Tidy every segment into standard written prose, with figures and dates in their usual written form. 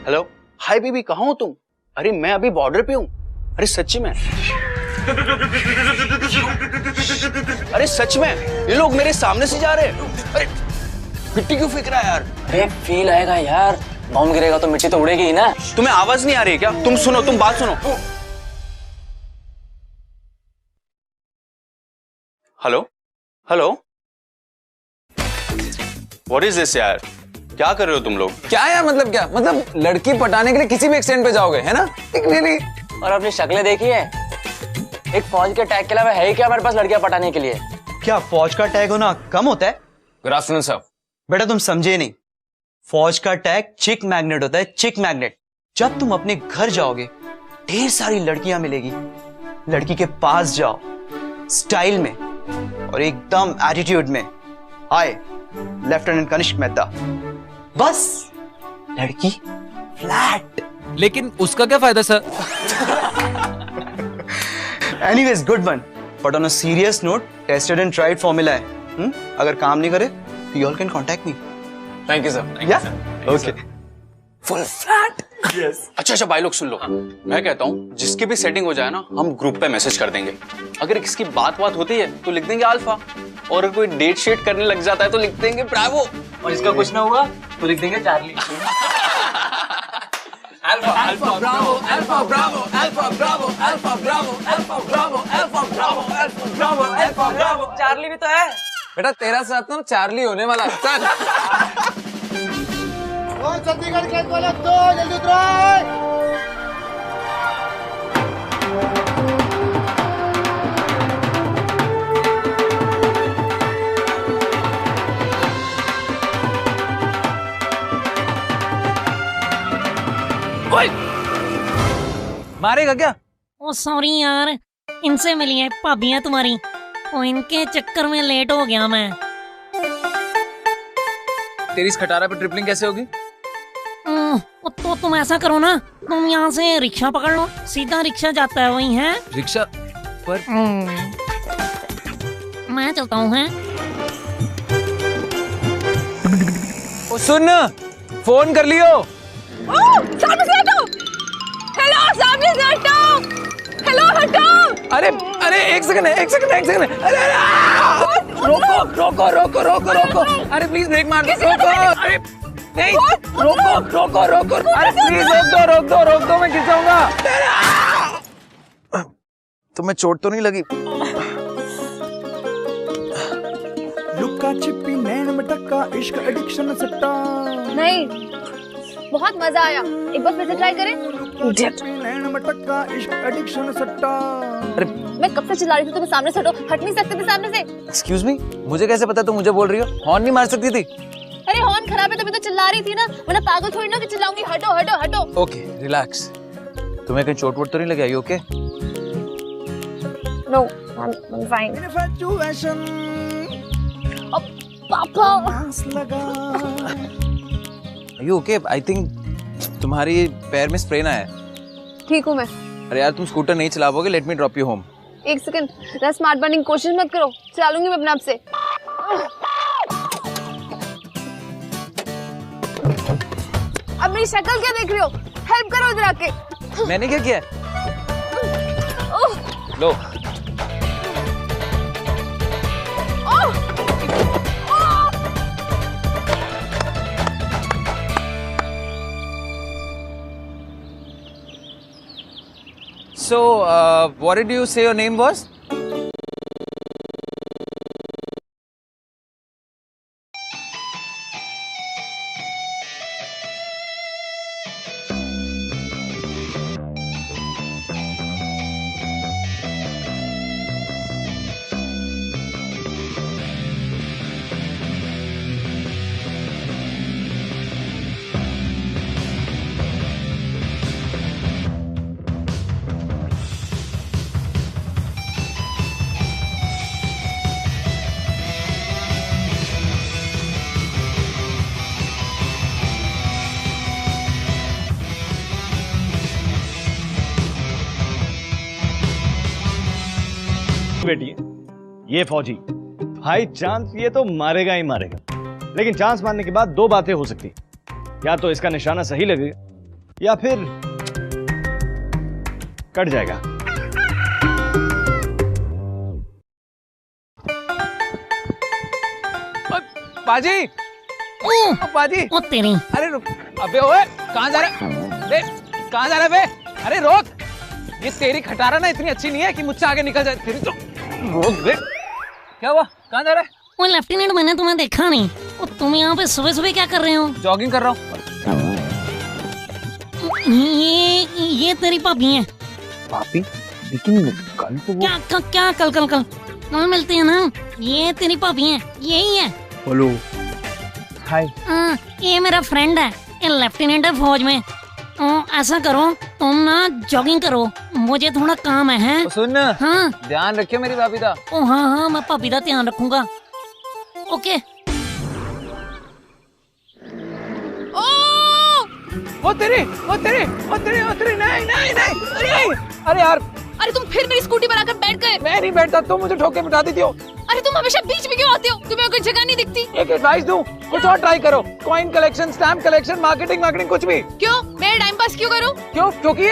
Hello, hi baby, कहाँ हो तुम? अरे मैं अभी बॉर्डर पे हूँ। अरे सच्ची में, अरे सच में ये लोग मेरे सामने से जा रहे हैं। अरे मिट्टी क्यों फेंक रहा है यार? अरे फील आएगा यार, बॉम्ब गिरेगा तो मिट्टी तो उड़ेगी ही ना। तुम्हें आवाज नहीं आ रही है क्या? तुम सुनो, तुम बात सुनो। Hello hello, what is this यार? क्या कर रहे हो तुम लोग? क्या यार, मतलब क्या? मतलब लड़की पटाने के लिए किसी भी एक्सटेंड पे जाओगे, है ना? रियली? और अपनी शक्लें देखी है? एक फौज के टैग के अलावा है ही क्या हमारे पास लड़कियां पटाने के लिए? क्या फौज का टैग होना कम होता है? Good afternoon sir. बेटा तुम समझे नहीं, फौज का टैग चिक मैग्नेट होता है, चिक मैग्नेट। जब तुम अपने घर जाओगे ढेर सारी लड़कियां मिलेगी, लड़की के पास जाओ स्टाइल में और एकदम एटीट्यूड में, हाय लेफ्टिनेंट कनिष्क मेहता, बस लड़की फ्लैट। लेकिन उसका क्या फायदा sir? Anyways good one, but on a serious note, tested and tried formula है। अगर काम नहीं करे you all can contact me. Thank you sir. या ओके। Full flat. अच्छा भाई लोग सुन लो, मैं कहता हूँ जिसकी भी सेटिंग हो जाए ना, हम ग्रुप पे मैसेज कर देंगे। अगर किसकी बात होती है तो लिख देंगे अल्फा, और अगर कोई डेट शेट करने लग जाता है तो लिख देंगे ब्रावो, और इसका कुछ ना हुआ तो लिख देंगे Charlie. Alpha alpha Bravo, alpha Bravo, alpha Bravo, alpha Bravo, alpha Bravo, alpha Bravo, alpha Bravo, alpha Bravo. Charlie भी तो है बेटा, तेरा साथ ना चार्ली होने वाला। चल चंडीगढ़ के वाले दो जल्दी उतरो। मारेगा क्या? ओ सॉरी यार, इनसे मिली है भाभियां तुम्हारी, ओ इनके चक्कर में लेट हो गया मैं। तेरी इस खटारा पे ट्रिपलिंग कैसे होगी? तो तुम ऐसा करो ना, तुम यहाँ से रिक्शा पकड़ लो, सीधा रिक्शा जाता है वही है। रिक्शा पर? मैं चलता हूँ। है ओ सुन, फोन कर लियो। सामने से हटो। हेलो, सामने से हटो। हेलो हटो। अरे अरे एक सेकंड है, एक सेकंड है, एक सेकंड है। अरे अरे रोको रोको रोको रोको रोको, अरे प्लीज ब्रेक मार दो, रोको। अरे नहीं, रोको रोको रोको, अरे प्लीज रोक दो, मैं गिर जाऊंगा। तुम्हें चोट तो नहीं लगी? लुक्का छिपी नैन मटक्का इश्क एडिक्शन सट्टा। नहीं, बहुत मजा आया, एक बार फिर से ट्राई करें। नैन मटक्का इश्क एडिक्शन सट्टा। अरे मैं कब से चिल्ला रही थी, तुम्हें सामने से हटो, हट नहीं सकते थे सामने से। एक्सक्यूज मी, मुझे कैसे पता तुम मुझे बोल रही हो? हॉर्न नहीं मार सकती थी? अरे हॉर्न खराब है, तभी तो चिल्ला रही थी ना, वरना पागल थोड़ी ना कि चिल्लाऊंगी। हटो हटो हटो। Okay relax. तुम्हें कहीं चोट वोट तो नहीं लगी? I okay? No, I am fine. Infatuation पापा लगा। आई ओके? आई थिंक तुम्हारी पैर में स्प्रेन आया है। ठीक हूँ मैं। अरे यार तुम स्कूटर नहीं चला पाओगे, let me drop you home. एक सेकंड, जरा स्मार्ट बनने की कोशिश मत करो, चला लूंगी मैं अपने आप से। अब मेरी शक्ल क्या देख रही हो? हेल्प करो इधर आके। मैंने क्या किया? लो। So, what did you say your name was? बेटी है ये फौजी, हाई चांस ये तो मारेगा ही मारेगा, लेकिन चांस मारने के बाद दो बातें हो सकती, या तो इसका निशाना सही लगेगा या फिर कट जाएगा। बाजी, बाजी, ओ तेरी। अरे रुक, अबे ओए, कहाँ जा रहा है? बे, कहाँ जा रहा है बे? अरे रोक, ये तेरी खटारा ना इतनी अच्छी नहीं है कि मुझसे आगे निकल जाए। तेरी तो रोक बे। क्या हुआ? कहाँ जा रहा है? वो लेफ्टिनेंट, मैंने तुम्हें देखा नहीं। ओ तुम यहाँ पे सुबह सुबह क्या कर रहे हो? जॉगिंग कर रहा हूँ। ये तेरी भाभी है। भाभी? लेकिन कल तो वो क्या कल मिलते हैं ना। ये तेरी भाभी है, यही है। हेलो, हाय। ये मेरा फ्रेंड है, ये लेफ्टिनेंट है फौज में। ऐसा करो, तुम ना जॉगिंग करो, मुझे थोड़ा काम है। सुन, हाँ ध्यान रखियो मेरी भाभी का। ओ हाँ, मैं भाभी का ध्यान रखूंगा। ओके। ओ तेरी नहीं, अरे यार, अरे तुम फिर मेरी स्कूटी पर आकर बैठ गए। मैं नहीं बैठता, तुम मुझे ठोक के बिठा देती हो। अरे तुम हमेशा बीच में क्यों आते हो? तुम्हें कोई जगह नहीं दिखती? एक एडवाइस दूं, कुछ और ट्राई करो। Coin collection, stamp collection, marketing कुछ भी। क्यों? मैं टाइम पास क्यों करूं? क्यों? क्योंकि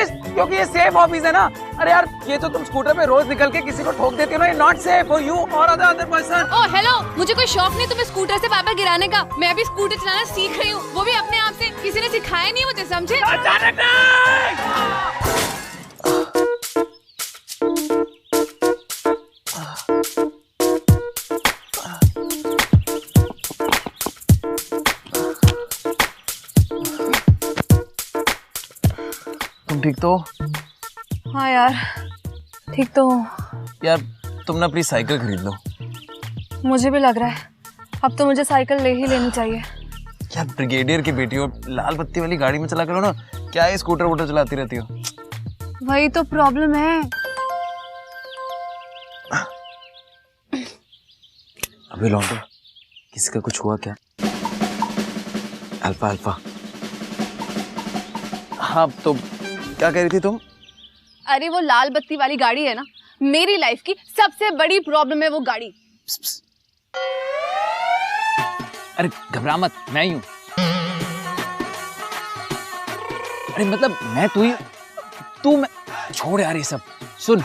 ये सेफ हॉबीज है ना। अरे यार, ये तो तुम स्कूटर पे रोज निकल के किसी को ठोक देती हो ना, ये नॉट सेफ फॉर यू और अदर पर्सन। ओह हेलो, मुझे कोई शौक नहीं तुम्हें स्कूटर से पापा गिराने का। मैं अभी स्कूटर चलाना सीख रही हूँ, वो भी अपने आप से। किसी ने सिखाया नहीं मुझे, समझे? अचानक तुम ठीक तो? हाँ यार, ठीक तो हूँ। यार तुम ना प्लीज साइकिल खरीद लो। मुझे भी लग रहा है अब तो मुझे साइकिल ले ही लेनी चाहिए। यार ब्रिगेडियर की बेटी हो, लाल बत्ती वाली गाड़ी में चला करो ना। क्या है स्कूटर वोटर चलाती रहती हो? वही तो प्रॉब्लम है। अभी लौटो, किसी का कुछ हुआ क्या? अल्फा। हाँ तो क्या कह रही थी तुम? अरे वो लाल बत्ती वाली गाड़ी है ना, मेरी लाइफ की सबसे बड़ी प्रॉब्लम है वो गाड़ी। अरे घबरा मत, मैं ही हूं। अरे मतलब मैं तू मैं छोड़ यार ये सब। सुन,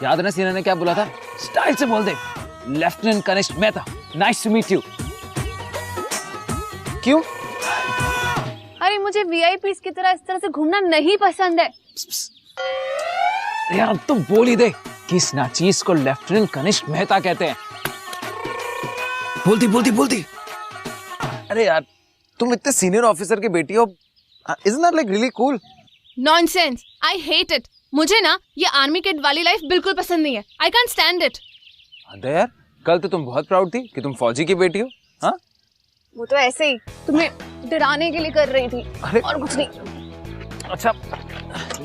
याद ना सीना ने क्या बोला था? स्टाइल से बोल दे, lieutenant Kanishk Mehta, nice to meet you. क्यों? अरे मुझे वीआईपीज़ की तरह इस तरह से घूमना नहीं पसंद है। यार तुम बोल ही दे कि इस नाचीज को लेफ्टिनेंट कनिष्क मेहता कहते हैं। बोलती। अरे यार तुम इतने सीनियर ऑफिसर की बेटी हो, isn't that like really cool? Nonsense, I hate it. मुझे ना ये आर्मी किड वाली लाइफ बिल्कुल पसंद नहीं है। I can't stand it. अरे यार, कल तो तुम बहुत प्राउड थी कि तुम फौजी की बेटी हो। हाँ, वो तो ऐसे ही तुम्हें डराने के लिए कर रही थी। अरे और कुछ नहीं। अच्छा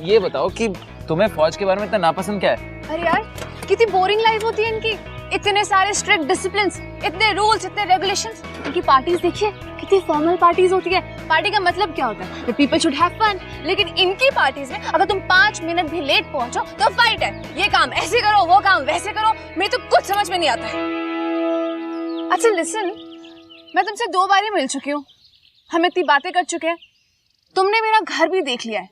ये बताओ कि तुम्हें फौज के बारे में इतना नापसंद क्या है? अरे यार कितनी बोरिंग लाइफ होती है इनकी। इतने सारे स्ट्रिक्ट डिसिप्लिन्स, इतने रूल्स, इतने रेगुलेशंस। इनकी पार्टीज देखिए, कितनी फॉर्मल पार्टीज होती है। पार्टी का मतलब क्या होता है? People should have fun. लेकिन इनकी पार्टीज में अगर तुम 5 मिनट भी लेट पहुंचो तो फाइट है। ये काम ऐसे करो, वो काम वैसे करो। मेरे तो कुछ समझ में नहीं आता है। अच्छा लिसन, मैं तुमसे 2 बार ही मिल चुकी हूँ, हम इतनी बातें कर चुके हैं, तुमने मेरा घर भी देख लिया है,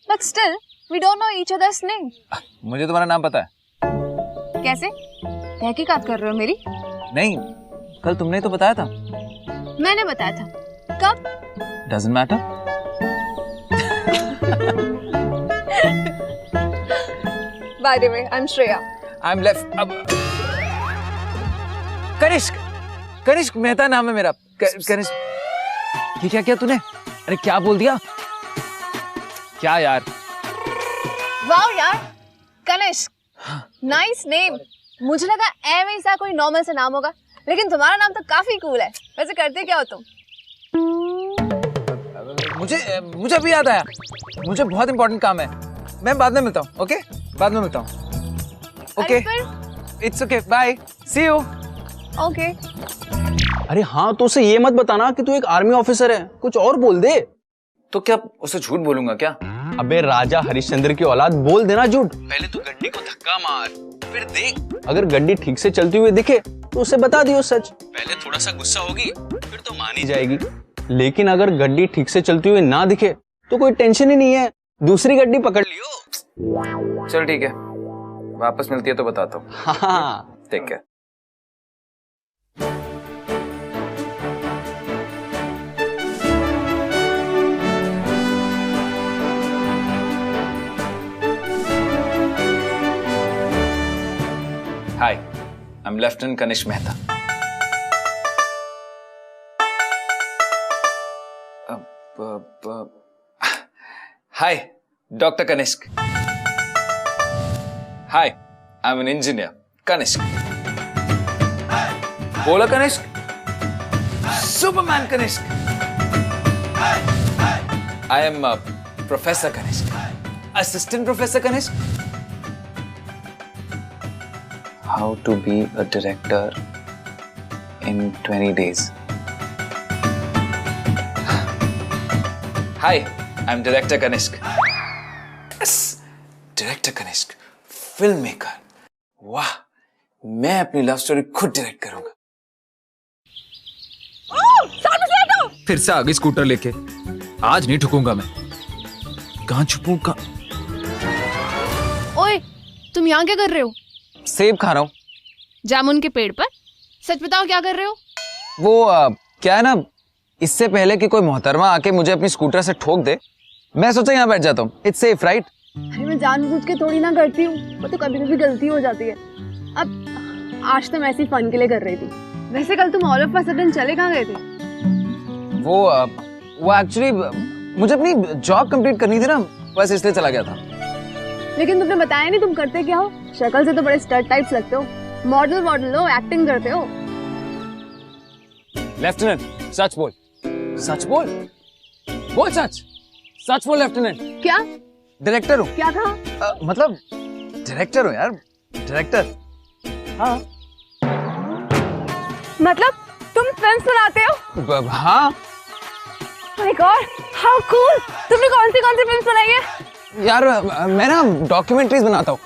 but still we don't know each others name. मुझे तुम्हारा नाम पता है। कैसे? तहकीकात कर रहे हो मेरी? नहीं, कल तुमने तो बताया था। मैंने बताया था। कब? Doesn't matter. By the way, I'm Shreya. I'm left. अब कनिष्क मेहता नाम है मेरा। कनिष्क। ये क्या किया तूने? अरे क्या बोल दिया? क्या यार? वाओ यार, कनिष्क, नाइस नेम। मुझे लगा एम सा कोई नॉर्मल सा नाम होगा, लेकिन तुम्हारा नाम तो काफी कूल है। वैसे करते क्या हो तुम? मुझे अभी याद आया, मुझे बहुत इंपॉर्टेंट काम है। मैं बाद में मिलता हूँ। ओके, बाद में मिलता हूँ। Okay, it's okay, bye, see you. Okay. अरे हाँ, तो उसे ये मत बताना कि तू एक आर्मी ऑफिसर है, कुछ और बोल दे। तो क्या उसे झूठ बोलूंगा क्या? अबे राजा हरिश्चंद्र की औलाद, बोल देना झूठ। पहले तो गड्डी को धक्का मार, फिर देख, अगर गड्डी ठीक से चलती हुई दिखे तो उसे बता दियो सच। पहले थोड़ा सा गुस्सा होगी, फिर तो मान ही जाएगी। लेकिन अगर गड्डी ठीक से चलती हुई ना दिखे तो कोई टेंशन ही नहीं है, दूसरी गड्डी पकड़ लियो। चल ठीक है, वापस मिलती है तो बताता हूँ। हाँ take care. Hi, I'm Lieutenant Kanish Mehta. Hi, Dr. Kanishk. Hi, I'm an engineer, Kanishk. Bola Kanishk? Superman Kanishk. I am Professor Kanishk. Assistant Professor Kanishk. How to be a director in 20 days. Hi, I'm Director Kanishk. Yes, Director Kanishk, filmmaker. वाह, मैं अपनी love story खुद direct करूंगा। फिर से आ गई scooter लेके। आज नहीं ठुकूंगा मैं। कहाँ छुपूंगा? ओए, तुम यहाँ क्या कर रहे हो? सेब खा रहा हूँ। जामुन के पेड़ पर? सच बताओ क्या कर रहे हो? वो क्या है ना, इससे पहले कि कोई मोहतरमा आके मुझे अपनी स्कूटर से ठोक दे, मैं सोचा यहाँ बैठ जाता हूँ। It's safe, right? अरे मैं जानबूझ के थोड़ी ना करती हूँ, वो तो कभी कभी गलती हो जाती है। अब आज तो मैं ऐसी फन के लिए कर रही थी। वैसे कल तुम ऑल ऑफ अ सडन चले कहाँ गए थे? वो एक्चुअली मुझे अपनी जॉब कंप्लीट करनी थी ना, बस इसलिए चला गया था। लेकिन तुमने बताया नहीं तुम करते क्या हो? शक्ल से तो बड़े स्टड टाइप्स लगते हो। मॉडल हो, एक्टिंग करते हो। लेफ्टिनेंट, सच बोल। सच बोल। बोल सच। सच बोल लेफ्टिनेंट। क्या? डायरेक्टर हूँ। क्या कहा? मतलब डायरेक्टर हूँ यार, डायरेक्टर। हाँ। मतलब तुम फिल्म्स बनाते हो? हाँ। My God, how cool! तुमने कौन सी फिल्म्स बनाई है? यार मैं ना डॉक्यूमेंट्रीज बनाता हूँ।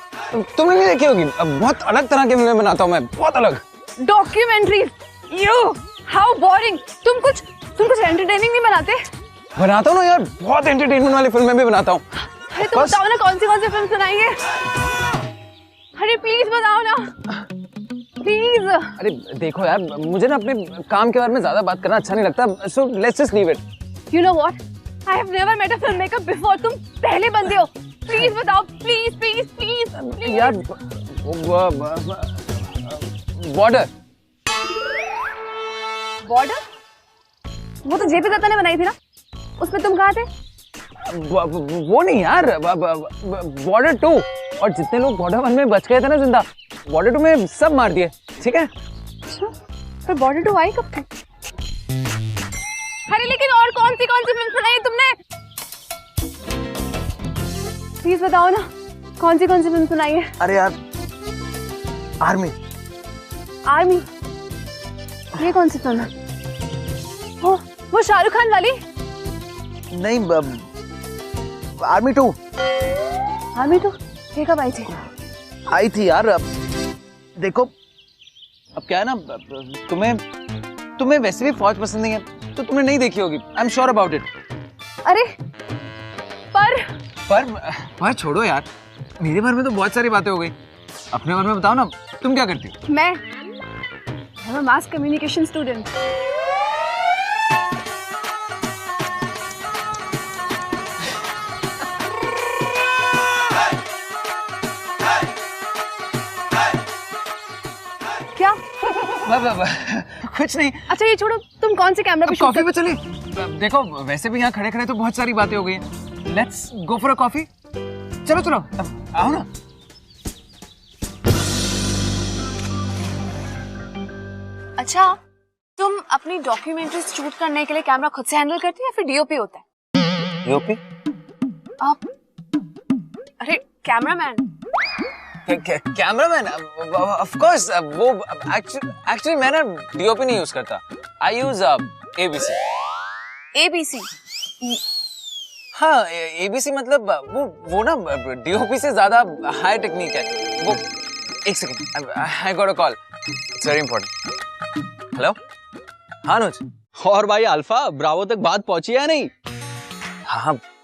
तुमने नहीं देखी होगी, बहुत अलग तरह की फिल्में बनाता हूँ मैं, बहुत अलग। डॉक्यूमेंट्रीज? You, how boring! तुम कुछ एंटरटेनिंग नहीं बनाते? बनाता हूँ ना यार, बहुत एंटरटेनमेंट वाली फिल्में भी बनाता हूँ। अरे तुम बताओ ना कौन सी फिल्म बनाई है? अरे प्लीज बताओ ना, प्लीज। अरे देखो यार, मुझे ना अपने काम के बारे में ज्यादा बात करना अच्छा नहीं लगता, so let's just leave it. You know what? I have never met a filmmaker before. तुम पहले बंदे हो। Please बताओ, please, please, please, please. यार, बॉर्डर। बॉर्डर? वो तो जेपी दत्ता ने बनाई थी ना? उसमें तुम कहाँ थे? वो नहीं यार, बॉर्डर 2। और जितने लोग बॉर्डर 1 में बच गए थे ना जिंदा, बॉर्डर 2 में सब मार दिए, ठीक है? अच्छा, फिर बॉर्डर 2 आई कब थी? अरे लेकिन और कौन सी फिल्म बनाई तुमने? प्लीज बताओ ना, कौन सी फिल्म बनाई है? अरे यार, आर्मी। ये कौन सी फिल्म है? वो शाहरुख खान वाली? नहीं, आर्मी 2। ये कब आई थी? आई थी यार। अब देखो, अब क्या है ना, तुम्हें वैसे भी फौज पसंद नहीं है, तो तुमने नहीं देखी होगी। I am sure about it. अरे पर छोड़ो यार, मेरे बारे में तो बहुत सारी बातें हो गई। अपने बारे में बताओ ना, तुम क्या करती हो? मैं मास कम्युनिकेशन स्टूडेंट। क्या? कुछ नहीं। अच्छा ये छोड़ो, तुम कौन से कैमरा पे शूट कॉफी पे चले? देखो वैसे भी यहाँ खड़े खड़े तो बहुत सारी बातें हो गई हैं। Let's go for a coffee. चलो आओ ना। अच्छा, तुम अपनी डॉक्यूमेंट्री शूट करने के लिए कैमरा खुद से हैंडल करती है या फिर डीओपी होता है? डीओपी? आप? अरे कैमरामैन। Cameraman, of course. वो एक्चुअली मैं ना डीओपी नहीं यूज करता। आई यूज एबीसी। एबीसी? हाँ, एबीसी मतलब वो ना डीओपी से ज्यादा हाई टेक्निक है वो। एक second, I got a call, it's very important. Hello, हाँ अनुज। और भाई अल्फा, ब्रावो तक बात पहुंची है नहीं? हाँ,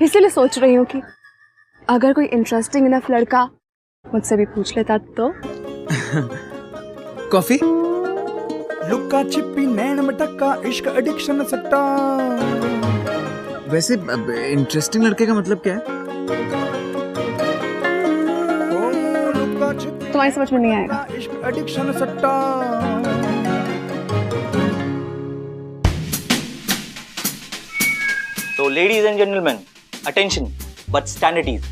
इसीलिए सोच रही हूँ कि अगर कोई इंटरेस्टिंग इनफ लड़का मुझसे भी पूछ लेता तो। कॉफी? लुक्का छिपी नैन मटक्का इश्क एडिक्शन सट्टा। वैसे इंटरेस्टिंग लड़के का मतलब क्या है? लुक्का छिपी तुम्हारी समझ में नहीं आएगा। इश्क एडिक्शन सट्टा। So, ladies and gentlemen, attention, but stand at ease.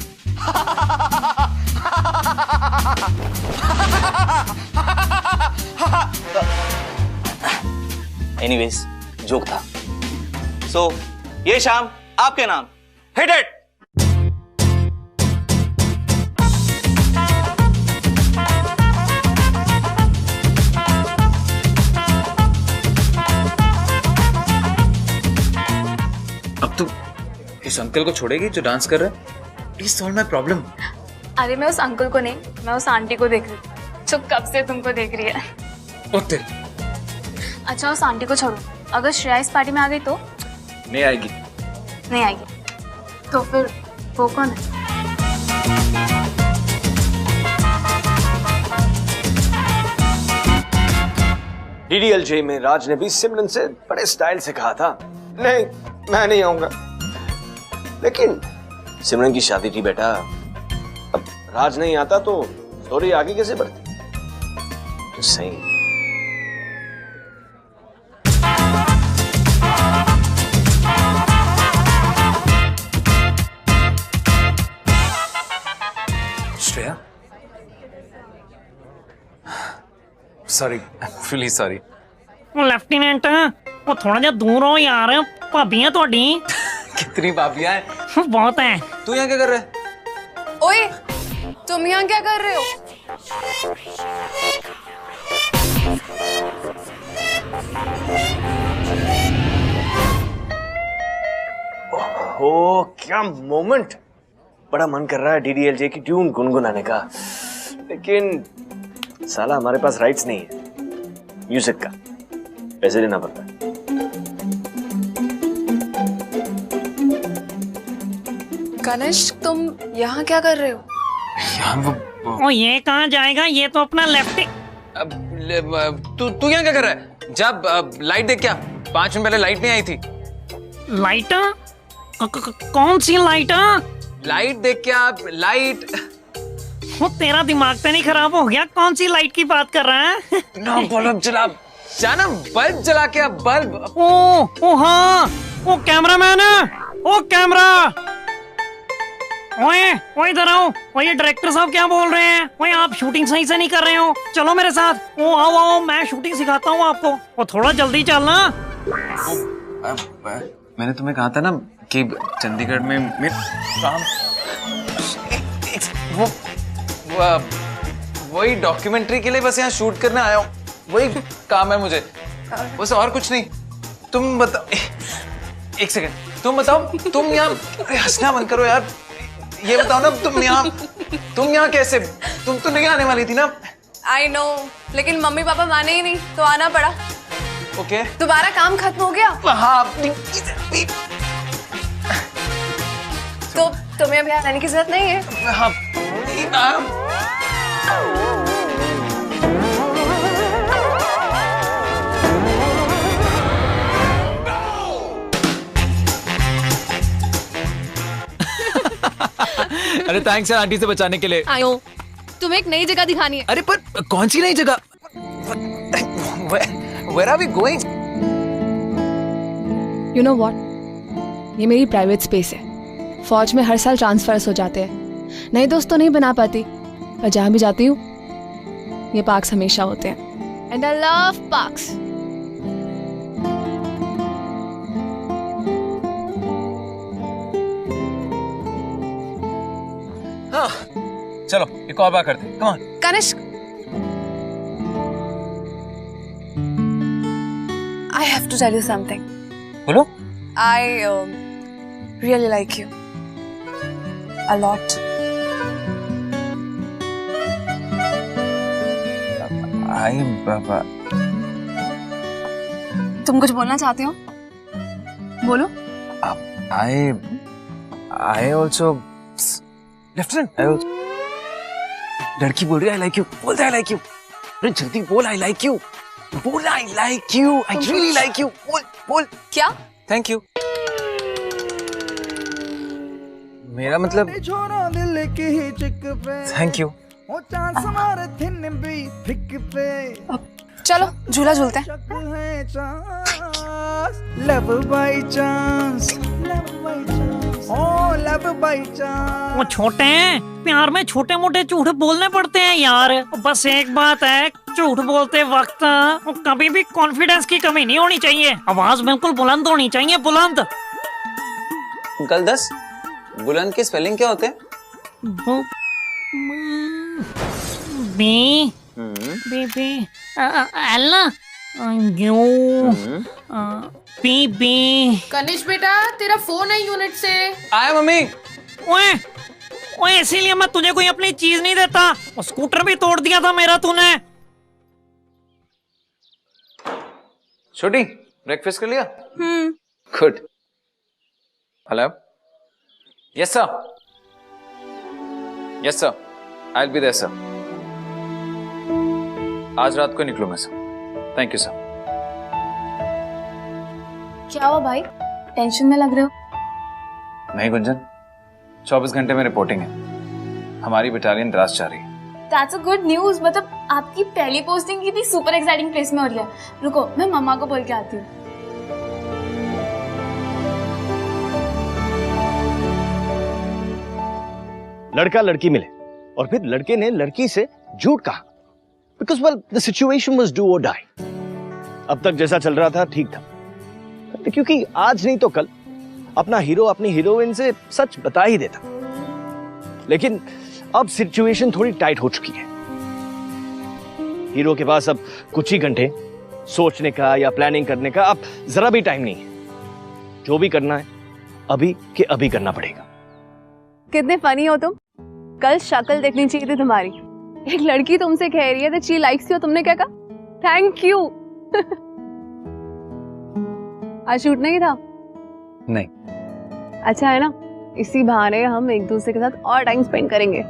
Anyways, joke था. So, ये शाम आपके नाम. Hit it. अब तो इस अंकल को छोड़ेगी जो डांस कर रहा है? Please solve my problem. अरे मैं उस अंकल को नहीं, मैं उस आंटी को देख रही थी जो कब से तुमको देख रही है. ओ तेरे. अच्छा उस आंटी को छोड़ो, अगर श्रेया इस पार्टी में आ गई तो? नहीं आएगी. नहीं आएगी तो फिर वो कौन है? DDLJ में राज ने भी सिमरन से बड़े स्टाइल से कहा था, नहीं मैं नहीं आऊंगा, लेकिन सिमरन की शादी थी बेटा. अब राज नहीं आता तो स्टोरी आगे कैसे बढ़ती? तो सही. Shreya, sorry, really sorry. Lieutenant वो थोड़ा जा दूर हो यार, भाभियां थोड़ी. कितनी भाभियां हैं? बहुत है. तू यहाँ क्या कर रहा है? ओए, तुम यहाँ क्या कर रहे हो? ओह क्या मोमेंट. बड़ा मन कर रहा है DDLJ की ट्यून गुनगुनाने का, लेकिन साला हमारे पास राइट्स नहीं है म्यूजिक का, पैसे देना पड़ता है. कनिष्क, तुम यहाँ क्या कर रहे हो? ओ ये कहाँ जाएगा, ये तो अपना लेफ्टी. तू यहाँ क्या कर रहा है? जब लाइट देख. क्या 5 मिनट पहले लाइट नहीं आई थी? लाइट? कौन सी लाइट? लाइट देख क्या? लाइट. वो तेरा दिमाग तो नहीं खराब हो गया? कौन सी लाइट की बात कर रहा है? ना बल्ब जला, जाना बल्ब जला के. बल्ब. ओ हाँ, वो कैमरामैन है. ओ कैमरा, ओए ओए इधर आओ. ओए ये डायरेक्टर साहब क्या बोल रहे हैं? ओए आप शूटिंग सही से नहीं कर रहे हो, चलो मेरे साथ. ओ आओ आओ, मैं शूटिंग सिखाता हूँ आपको. वो थोड़ा जल्दी चलना. मैंने तुम्हें कहा था ना कि चंडीगढ़ में काम, वही डॉक्यूमेंट्री के लिए बस यहाँ शूट करने आया हूँ. वही काम है मुझे, बस और कुछ नहीं. तुम बताओ, एक सेकंड, तुम बताओ, तुम यहाँ हंसना बंद करो यार. ये बताओ ना, तुम यहाँ कैसे? तुम तो नहीं आने वाली थी ना? I know, लेकिन मम्मी पापा माने ही नहीं तो आना पड़ा. ओके. तुम्हारा काम खत्म हो गया? हाँ. तो तुम्हें अभी आने की जरूरत नहीं है. हाँ. अरे थैंक्स यार आंटी से बचाने के लिए. आयो, तुम्हें एक नई जगह दिखानी है. अरे पर कौन सी नई जगह? Where are we going? You know what? ये मेरी प्राइवेट स्पेस है. फौज में हर साल ट्रांसफर्स हो जाते हैं, नए दोस्त तो नहीं बना पाती, पर जहाँ भी जाती हूँ ये पार्क्स हमेशा होते हैं. And I love parks. हाँ, चलो एक और बार करते हैं. Come on. Kanishk, I have to tell you something. बोलो. I really like you a lot. बाबा. तुम कुछ बोलना चाहते हो? बोलो. I also लेफ्टिनेंट लड़की बोल रही है आई लाइक यू, बोल दे आई लाइक यू। अरे जल्दी बोल आई लाइक यू, बोल I like you, I really like you, बोल बोल। क्या? Thank you. मेरा मतलब छोरा दिल की चिक पे थैंक यू। ओ चांस मारे थिन भी थिक पे चलो झूला झूलते हैं। शक है chance love by chance, love by chance, ओ लव बाय चांस। वो छोटे हैं, प्यार में छोटे मोटे झूठ बोलने पड़ते हैं यार। बस एक बात है, झूठ बोलते वक्त वो कभी भी कॉन्फिडेंस की कमी नहीं होनी चाहिए। आवाज बिल्कुल बुलंद होनी चाहिए, बुलंद। अंकल 10 बुलंद के स्पेलिंग क्या होते हैं? B B B L U B B. Kanishk बेटा तेरा फोन है यूनिट से। आया मम्मी। ओए ओए, इसीलिए मैं तुझे कोई अपनी चीज नहीं देता। वो स्कूटर भी तोड़ दिया था मेरा तूने। छोटी ब्रेकफास्ट कर लिया? Good. Hello. Yes sir, yes sir, I will be there sir. आज रात को निकलूंगा सर। Thank you sir. क्या हुआ भाई, टेंशन में लग रहे हो? नहीं गुंजन, 24 घंटे में रिपोर्टिंग है। हमारी बटालियन द्रास जा रही है। That's a good news। मतलब आपकी पहली पोस्टिंग की भी सुपर एक्साइटिंग प्लेस में हो रही है। रुको मैं मम्मा को बोल के आती हूँ। लड़का लड़की मिले और फिर लड़के ने लड़की से झूठ कहा, because well the situation was do और डाई। अब तक जैसा चल रहा था ठीक था, क्योंकि आज नहीं तो कल अपना हीरो अपनी हीरोइन से सच बता ही देता। लेकिन अब सिचुएशन थोड़ी टाइट हो चुकी है। हीरो के पास अब कुछ ही घंटे सोचने का या प्लानिंग करने का अब जरा भी टाइम नहीं है। जो भी करना है अभी के अभी करना पड़ेगा। कितने फनी हो तुम। कल शक्ल देखनी चाहिए थी तुम्हारी। एक लड़की तुमसे कह रही है that she likes you, तुमने क्या कहा? Thank you. आज शूट नहीं था? नहीं। अच्छा है ना, इसी बहाने हम एक दूसरे के साथ और टाइम स्पेंड करेंगे।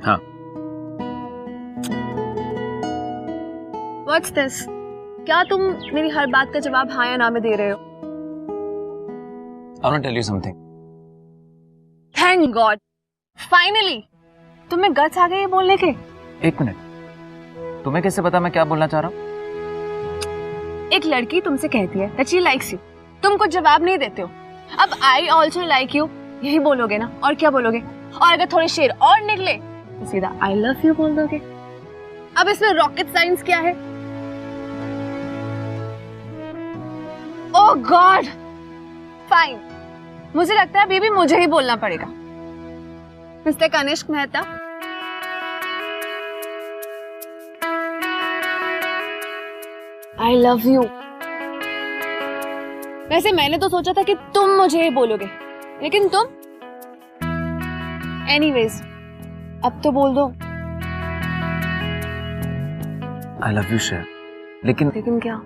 हाँ। What's this? क्या तुम मेरी हर बात का जवाब हाँ या ना में दे रहे हो? I want to tell you something. Thank God! Finally! तुम्हें गट्स आ गए ये बोलने के? एक मिनट, तुम्हें कैसे पता मैं क्या बोलना चाह रहा हूँ? एक लड़की तुमसे कहती है that she likes you, तुम कुछ जवाब नहीं देते हो। अब I also like you यही बोलोगे ना, और क्या बोलोगे? और अगर थोड़े शेर और निकले तो सीधा I love you बोल दोगे। अब इसमें रॉकेट साइंस क्या है? Oh God! Fine, मुझे लगता है अभी भी मुझे ही बोलना पड़ेगा। Mister Kanishk Mehta, I love you। वैसे मैंने तो सोचा था कि तुम मुझे ही बोलोगे, लेकिन तुम एनीवेज अब तो बोल दो। I love you शेर, लेकिन क्या?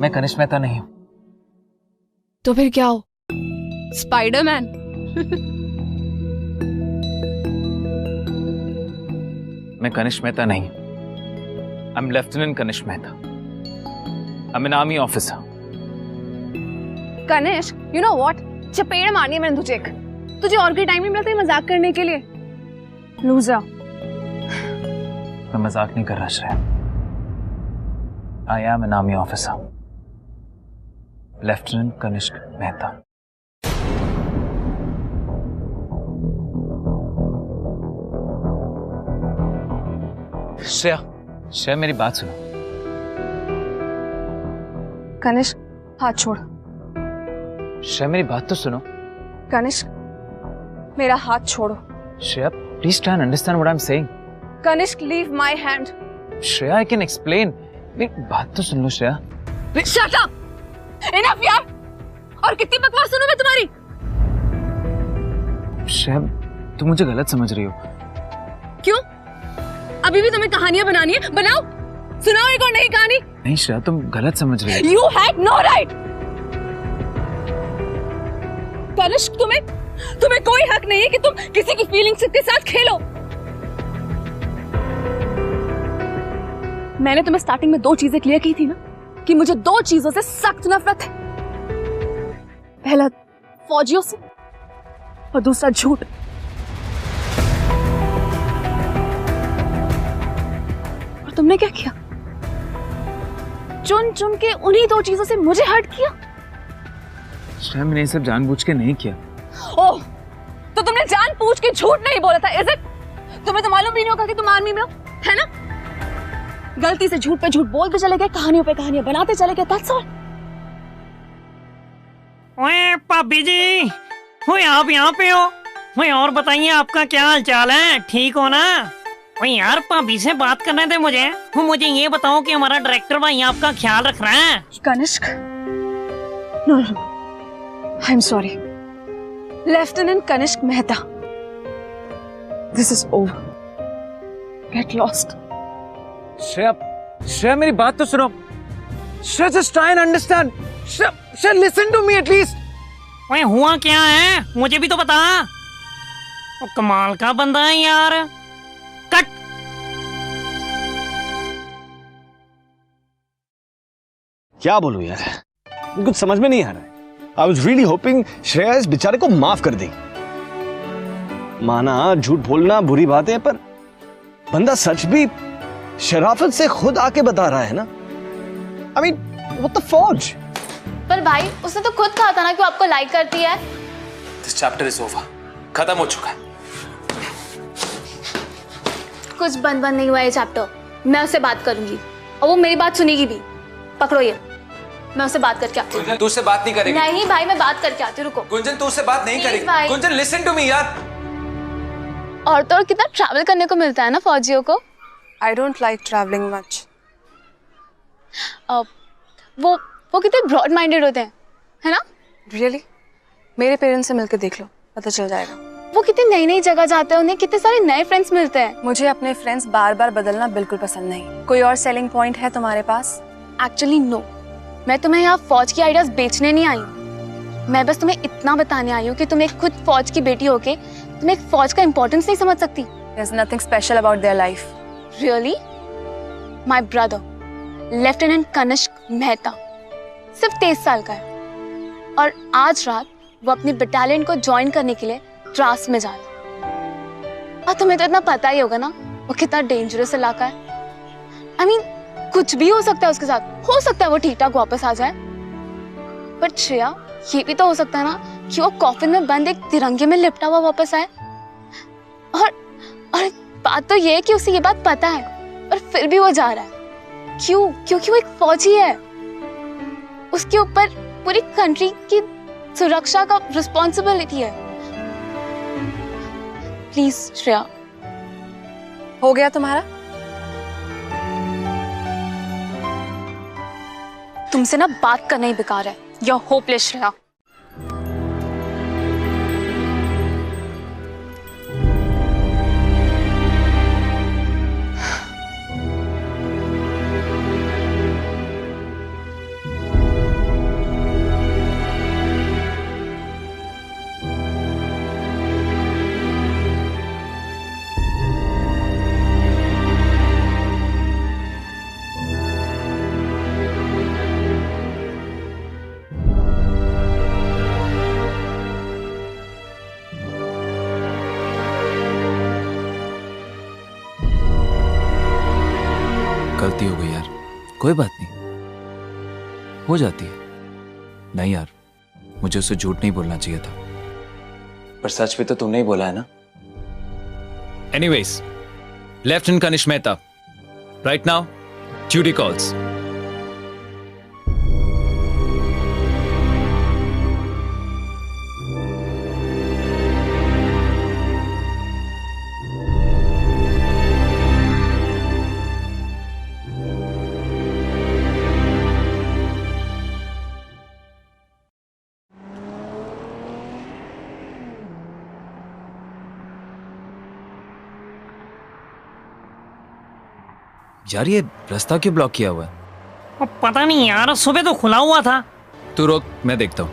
मैं कनिष्क मेहता नहीं हूं। तो फिर क्या हो? स्पाइडरमैन? मैं कनिष्क मेहता नहीं हूं। I'm lieutenant Kanishk Mehta. I'm an army officer. Kanishk, you know what? चपेड़ मारनी है मैंने तुझे एक। तुझे और कोई टाइम नहीं मिलता मजाक करने के लिए? लूजर। मैं मजाक नहीं कर रहा Shreya. I am an army officer, lieutenant Kanishk Mehta. Shreya मेरी बात सुनो। कनिष्क हाथ छोड़। श्रेया मेरी बात तो सुनो। कनिष्क मेरा हाथ छोड़ो। Shreya please try and understand what I am saying. Kanishk leave my hand. Shreya I can explain, मेरी बात तो सुन लो श्रेया। Shut up! इनफ यार! और कितनी बकवास सुनूं मैं तुम्हारी? श्रेया तुम मुझे गलत समझ रही हो। क्यों? अभी भी तुम्हें कहानियां बनानी है? बनाओ, सुनाओ एक और नई कहानी। नहीं श्रेया तुम गलत समझ रही हो। You had no right! Tanishq, तुम्हें कोई हक नहीं है कि तुम किसी की फीलिंग्स के साथ खेलो। मैंने तुम्हें स्टार्टिंग में 2 चीजें क्लियर की थी ना, कि मुझे 2 चीजों से सख्त नफरत है। पहला फौजियों से और दूसरा झूठ। और तुमने क्या किया? चुन चुन के उन्हीं 2 चीजों से मुझे हर्ट किया। श्रेया मैंने ये सब जानबूझ के नहीं किया। ओह, तो तुमने जानबूझ के झूठ नहीं बोला था, इज इट? तुम्हें तो मालूम भी नहीं होगा कि तुम आर्मी में हो, है ना? गलती से झूठ पे झूठ बोलते चले गए, कहानियों पे कहानियां बनाते चले गए, that's all। ओए भाभी जी, ओए आप यहाँ पे हो? ओए और बताइए आपका क्या हाल चाल है, ठीक हो ना? ओए यार भाभी से बात करने थे मुझे ये बताओ कि हमारा डायरेक्टर भाई आपका ख्याल रख रहा है? Kanishk, no, I am sorry, lieutenant Kanishk Mehta, this is over, get lost. Shreya मेरी बात तो सुनो। Shreya just try and understand. Shreya listen to me at least. ओए हुआ क्या है, मुझे भी तो बता। ओ, कमाल का बंदा है यार। कट। क्या बोलूं यार, कुछ समझ में नहीं आ रहा है। I was really hoping Shreya इस बेचारे को माफ कर देगी। माना झूठ बोलना बुरी बात है, पर बंदा सच भी शराफत से खुद आके बता रहा है ना। I mean, what the fudge? पर भाई उसने तो खुद कहा था ना कि वो आपको लाइक करती है। This chapter is over. खत्म हो चुका है। कुछ बंद नहीं हुआ ये चैप्टर। मैं उससे बात करूंगी और वो मेरी बात सुनेगी भी। पकड़ो ये, मैं उससे बात करके आती हूँ। गुंजन तू उससे बात नहीं करेगी। नहीं भाई, मैं बात करके आती हूँ, रुको। गुंजन तू उससे बात नहीं करेगी। भाई। गुंजन लिसन टू मी यार। और तो और कितना ट्रैवल करने को मिलता है ना फौजियों को। I don't like traveling much. वो कितने ब्रॉड माइंडेड होते हैं, है ना? Really? मेरे पेरेंट्स से मिलकर देख लो, पता चल जाएगा। वो कितनी नई नई जगह जाते हैं, उन्हें कितने सारे नए फ्रेंड्स मिलते हैं। मुझे अपने फ्रेंड्स बार बार बदलना बिल्कुल पसंद नहीं। कोई और सेलिंग पॉइंट है तुम्हारे पास? एक्चुअली नो, मैं तुम्हें यहाँ फौज की आइडियाज बेचने नहीं आई हूँ। मैं बस तुम्हें इतना बताने आई हूँ कि तुम एक खुद फौज की बेटी होके तुम एक फौज का इम्पोर्टेंस नहीं समझ सकती। There's nothing special about their life. Really? My brother, lieutenant Kanishk Mehta, सिर्फ 23 साल का है और आज रात वो अपनी बटालियन को ज्वाइन करने के लिए द्रास में जा रहा है। और तुम्हें तो इतना पता ही होगा ना वो कितना डेंजरस इलाका है। I mean, कुछ भी हो सकता है उसके साथ। हो सकता है वो ठीक ठाक वापस आ जाए, बट श्रेया ये भी तो हो सकता है ना कि वो कॉफिन में बंद एक तिरंगे में लिपटा हुआ वापस आए। और बात तो ये है कि उसे ये बात पता है और फिर भी वो जा रहा है। क्यों? क्योंकि वो एक फौजी है। उसके ऊपर पूरी कंट्री की सुरक्षा का रिस्पॉन्सिबिलिटी है। प्लीज श्रेया। हो गया तुम्हारा? तुमसे ना बात करना ही बेकार है। You are hopeless Shreya. गलती हो गई यार, कोई बात नहीं, हो जाती है। नहीं यार, मुझे उसे झूठ नहीं बोलना चाहिए था, पर सच भी तो तुमने ही बोला है ना। Anyways, lieutenant Kanishk Mehta, right now duty calls. यार ये रास्ता क्यों ब्लॉक किया हुआ है? अब पता नहीं यार, सुबह तो खुला हुआ था। तू रुक, मैं देखता हूँ।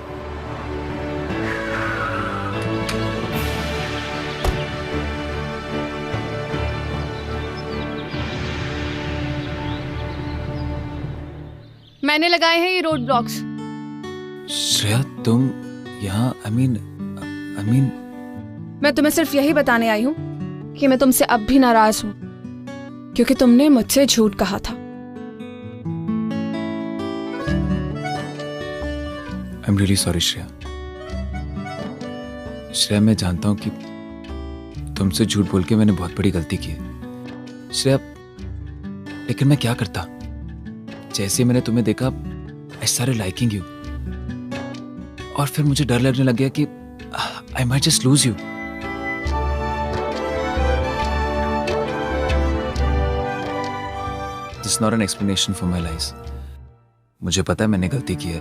मैंने लगाए हैं ये रोड ब्लॉक्स। श्रेया तुम यहाँ आई मीन मैं तुम्हें सिर्फ यही बताने आई हूँ कि मैं तुमसे अब भी नाराज हूँ, क्योंकि तुमने मुझसे झूठ कहा था। I am really sorry Shreya. Shreya मैं जानता हूँ कि तुमसे झूठ बोल के मैंने बहुत बड़ी गलती की है श्रेया, लेकिन मैं क्या करता? जैसे मैंने तुम्हें देखा आई स्टार्टेड लाइकिंग यू, और फिर मुझे डर लगने लग गया कि I might just lose you. This is not an explanation for my life. मुझे पता है मैंने गलती की है।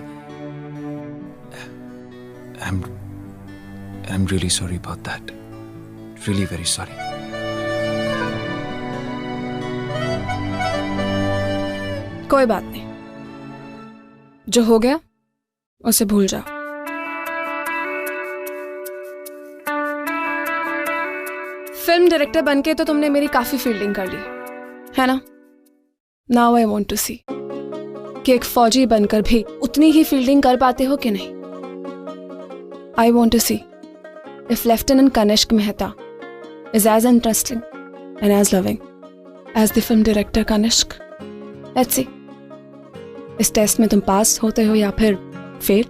I am really sorry about that, really very sorry. कोई बात नहीं, जो हो गया उसे भूल जाओ। फिल्म डायरेक्टर बनके तो तुमने मेरी काफी फील्डिंग कर ली है ना? नाउ आई वांट टू सी कि एक फौजी बनकर भी उतनी ही फील्डिंग कर पाते हो कि नहीं। I want to see if lieutenant Kanishk Mehta is as interesting and as loving as the film director Kanishk. Let's see इस टेस्ट में तुम पास होते हो या फिर fail,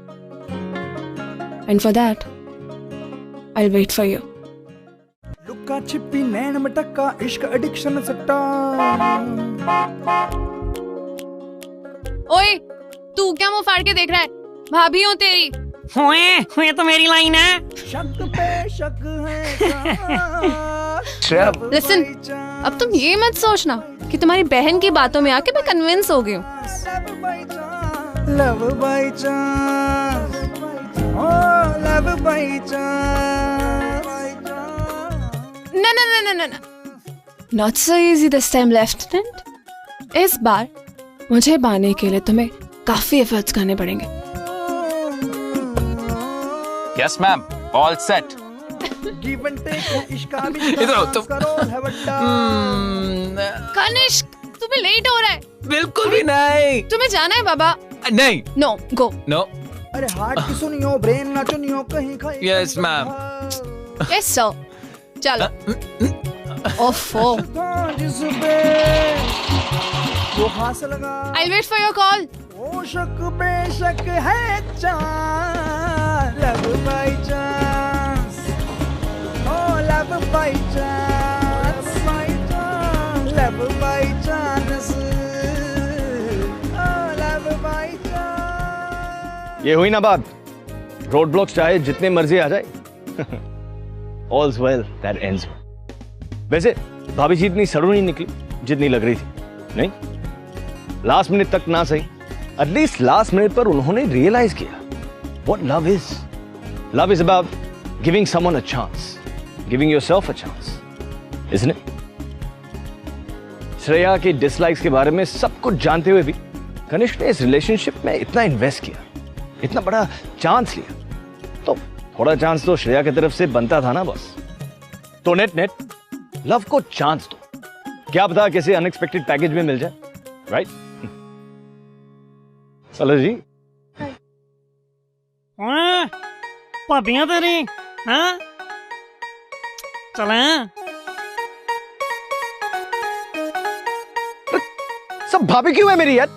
and for that I will wait for you. लुक्का छिपी नैन मटक्का इश्क एडिक्शन सट्टा। ओए तू क्या मुंह फाड़ के देख रहा है? भाभी हूँ तेरी। हुए तो मेरी लाइन है। शक पे शक है। लिसन, अब तुम ये मत सोचना कि तुम्हारी बहन की बातों में आके मैं कन्विंस हो गई हूँ। Love by chance, oh love by chance. ना ना ना ना ना ना, not so easy this time lieutenant. इस बार मुझे पाने के लिए तुम्हें काफी एफर्ट्स करने पड़ेंगे। Yes ma'am, all set. इधर आओ तुम। कनिष्क तुम्हें लेट हो रहा है। बिल्कुल भी नहीं। तुम्हें जाना है बाबा? नहीं। नो गो। नो। अरे हार्ट की सुनियो, ब्रेन ना चुनियो, कहीं खाई। Yes ma'am. यस सर, चलो। ओफो। I'll wait for your call. ओ शक बेशक है चांस, लव बाय चांस, ओ love by chance, love by chance, ओ लव बाय चांस। ये हुई ना बात। रोड ब्लॉक्स चाहे जितने मर्जी आ जाए, all's well that ends well। वैसे भाभी जी इतनी सड़ू नहीं निकली जितनी लग रही थी, नहीं? लास्ट मिनट तक ना सही, एटलीस्ट लास्ट मिनट पर उन्होंने रियलाइज किया what love is. Love is about giving someone a chance, giving yourself a chance, isn't it? Shreya की डिसलाइक्स के बारे में सब कुछ जानते हुए भी कनिष्क ने इस रिलेशनशिप में इतना इन्वेस्ट किया, इतना बड़ा चांस लिया, तो थोड़ा चांस तो श्रेया की तरफ से बनता था ना बॉस। तो नेट लव को चांस दो, क्या पता किसी अनएक्सपेक्टेड पैकेज में मिल जाए, राइट? चलो जी। भाभियां तेरी, हाँ? चले। सब भाभी क्यों है मेरी यार?